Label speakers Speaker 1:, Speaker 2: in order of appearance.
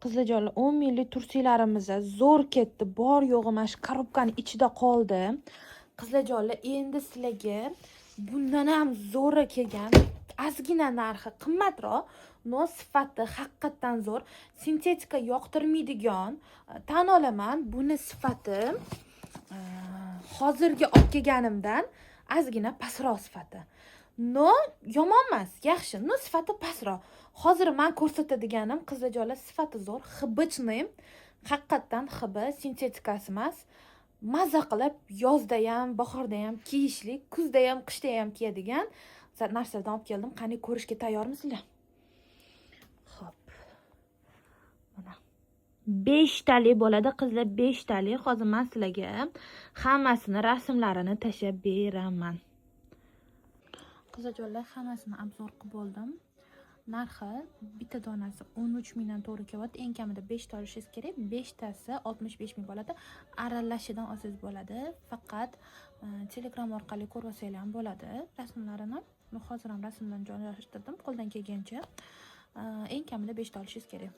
Speaker 1: Qizlarjonlar, 10 minglik tursilarimiz zo'r ketdi. Bor yo'g'i mana shu korobkaning ichida qoldi. Qizlarjonlar, endi sizlarga bundan ham zo'ri kelgan. Ozgina narxi qimmatroq, no sifati haqiqatan zo'r. Sintetika yoqtirmaydigan, tan olaman, buni sifati hozirgi olib kelganimdan ozgina pastroq sifati. No, yomon emas, yaxshi. No, sifati pastroq. Hozir men ko'rsatadiganim qizlarjonlar sifati zo'r, hibichnay, haqiqatan hibi, sintetikasi emas. Maza qilib yozda ham, bahorda ham kiyishlik, kuzda ham, qishda ham kiyadigan narsadan olib keldim. Qani ko'rishga tayyormisizlar? Xo'p. Mana 5 talik bo'ladi, qizlar, 5 talik. Hozir men sizlarga hammasini rasmlarini tashlab beraman. Qizlarjonlar, hammasini obzor qilib oldim. Narxi bitta donasi 13 mingdan to'g'ri kelyapti. Eng kamida 5 ta olishingiz kerak. 5 tasi 65 ming bo'ladi. Aralashidan olsangiz bo'ladi. Faqat Telegram orqali ko'rib olsanglar ham bo'ladi rasmlarini. Men hozir ham rasmlarni joylashtirdim qo'ldan kelgancha. Eng kamida 5 ta olishingiz kerak.